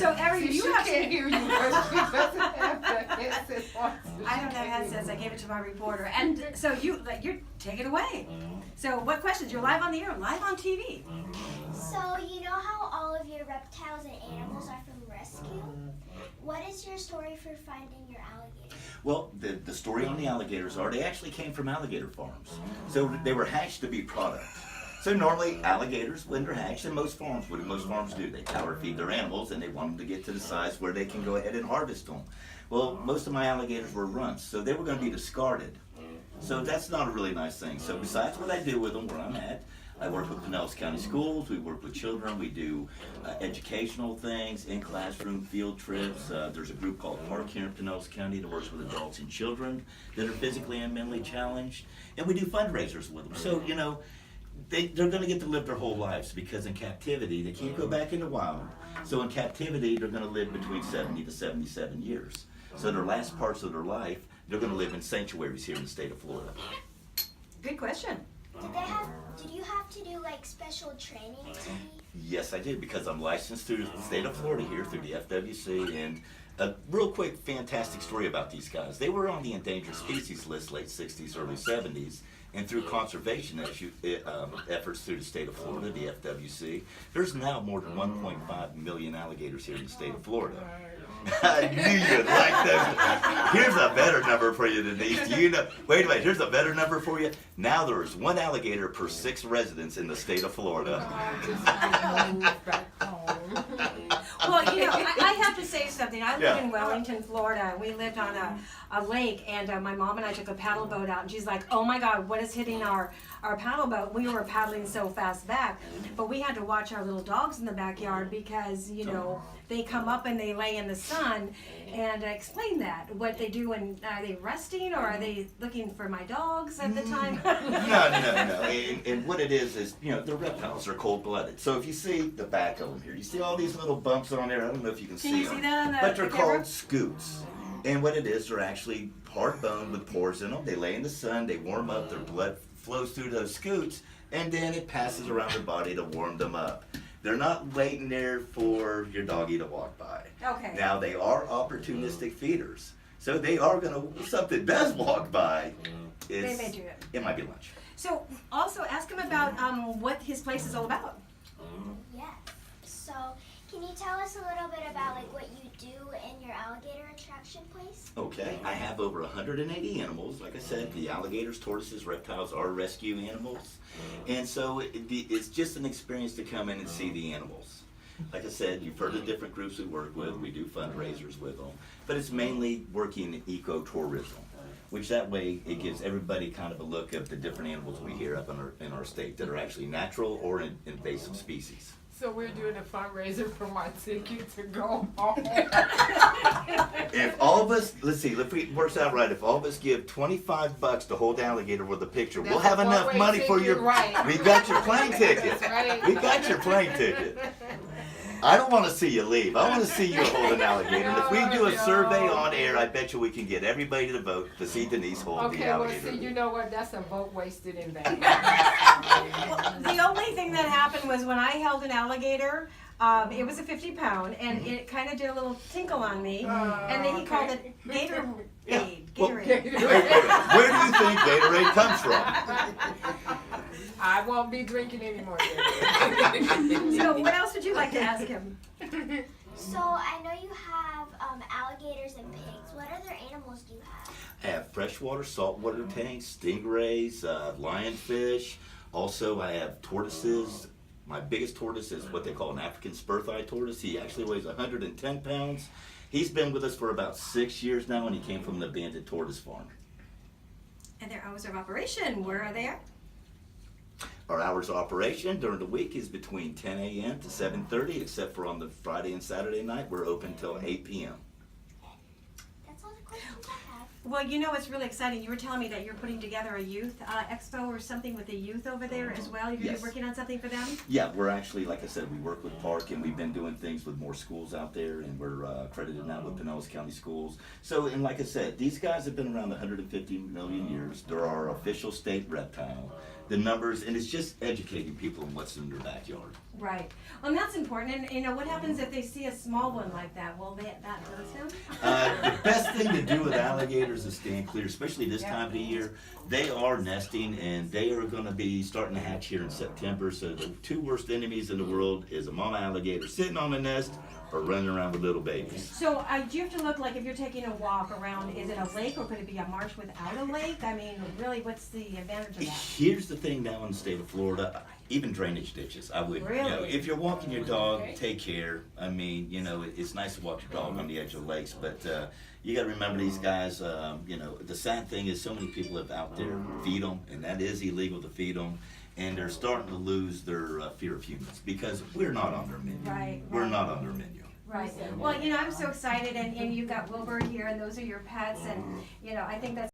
So every See, you she have can't to. hear you because she doesn't have the headset on. I don't have headsets. I gave it to my reporter, and so you're take it away. So what questions? You're live on the air, live on TV. So you know how all of your reptiles and animals are from rescue? What is your story for finding your alligator? Well, the story on the alligators are they actually came from alligator farms. So they were hatched to be product. So normally alligators, when they're hatched, and most farms, what do most farms do? They power feed their animals and they want them to get to the size where they can go ahead and harvest them. Well, most of my alligators were runts, so they were going to be discarded. So that's not a really nice thing. So besides what I do with them where I'm at, I work with Pinellas County Schools, we work with children, we do educational things, in-classroom field trips. There's a group called Park here in Pinellas County that works with adults and children that are physically and mentally challenged. And we do fundraisers with them. So, you know, they're going to get to live their whole lives because in captivity, they can't go back into wild. So in captivity, they're going to live between 70 to 77 years. So their last parts of their life, they're going to live in sanctuaries here in the state of Florida. Good question. Did you have to do like special training to be? Yes, I did because I'm licensed through the state of Florida here through the FWC. And a real quick, fantastic story about these guys. They were on the endangered species list late 60s, early 70s. And through conservation efforts through the state of Florida, the FWC, there's now more than 1.5 million alligators here in the state of Florida. I knew you'd like those. Here's a better number for you, Denise. Do you know? Wait a minute. Here's a better number for you. Now there's 1 alligator per 6 residents in the state of Florida. Well, you know, I have to say something. I live Yeah. in Wellington, Florida, and we lived on a lake, and my mom and I took a paddle boat out, and she's like, oh my God, what is hitting our paddle boat? We were paddling so fast back, but we had to watch our little dogs in the backyard because, you know, they come up and they lay in the sun, and explain that, what they do, and are they resting, or are they looking for my dogs at the time? No. And what it is, you know, the reptiles are cold-blooded. So if you see the back of them here, you see all these little bumps on there. I don't know if you can see you them. see that on the But they're camera? called scoots. And what it is, they're actually hard bone with pores in them. They lay in the sun, they warm up, their blood flows through those scoots, and then it passes around their body to warm them up. They're not waiting there for your doggy to walk by. Okay. Now, they are opportunistic feeders. So they are going to, if something does walk by, They may do it. It might be lunch. So also ask him about what his place is all about. Yes. So can you tell us a little bit about like what you do in your alligator attraction place? Okay, I have over 180 animals. Like I said, the alligators, tortoises, reptiles are rescue animals. And so it's just an experience to come in and see the animals. Like I said, you've heard of different groups we work with. We do fundraisers with them. But it's mainly working in ecotourism, which that way it gives everybody kind of a look of the different animals we hear up in our state that are actually natural or invasive species. So we're doing a fundraiser for my ticket to go home. If all of us, let's see, if it works out right, if all of us give $25 to hold alligator with a picture, we'll That's have a enough one-way money for ticket, your, right. we got your plane ticket. That's right. We got your plane ticket. I don't want to see you leave. I want to see you hold an alligator. And if we do a No. survey on air, I bet you we can get everybody to vote to see Denise hold the Okay, well, alligator. see, you know what? That's a vote wasted in vain. Well, the only thing that happened was when I held an alligator, it was a 50-pound, and it kind of did a little tinkle on me, and then he called it Gatorade. Well, Gatorade. Where do you think Gatorade comes from? I won't be drinking anymore. So what else would you like to ask him? So I know you have alligators and pigs. What other animals do you have? I have freshwater, saltwater tanks, stingrays, lionfish. Also, I have tortoises. My biggest tortoise is what they call an African spur-thigh tortoise. He actually weighs 110 pounds. He's been with us for about 6 years now, and he came from an abandoned tortoise farm. And their hours of operation, where are they at? Our hours of operation during the week is between 10 a.m. to 7:30, except for on the Friday and Saturday night, we're open till 8 p.m. That's all the questions I have. Well, you know, it's really exciting. You were telling me that you're putting together a youth expo or something with the youth over there as well. You're Yes. working on something for them? Yeah, we're actually, like I said, we work with Park, and we've been doing things with more schools out there, and we're accredited now with Pinellas County Schools. So, and like I said, these guys have been around 150 million years. They're our official state reptile. the numbers, and it's just educating people on what's in their backyard. Right. Well, and that's important. And you know, what happens if they see a small one like that? Will that hurt them? The best thing to do with alligators is stand clear, especially this time of the year. They are nesting, and they are going to be starting to hatch here in September. So the two worst enemies in the world is a mama alligator sitting on a nest or running around with little babies. So do you have to look like if you're taking a walk around, is it a lake or could it be a marsh without a lake? I mean, really, what's the advantage of that? Here's the thing now in the state of Florida, even drainage ditches, I would, you know, Really? if you're walking your dog, take care. I mean, you know, it's nice to walk your dog on the edge of lakes, but you got to remember these guys, you know, the sad thing is so many people have out there feed them, and that is illegal to feed them, and they're starting to lose their fear of humans because we're not on their menu. Right, We're right. not on their menu. Right. Well, you know, I'm so excited, and you've got Wilbur here, and those are your pets, and, you know, I think that's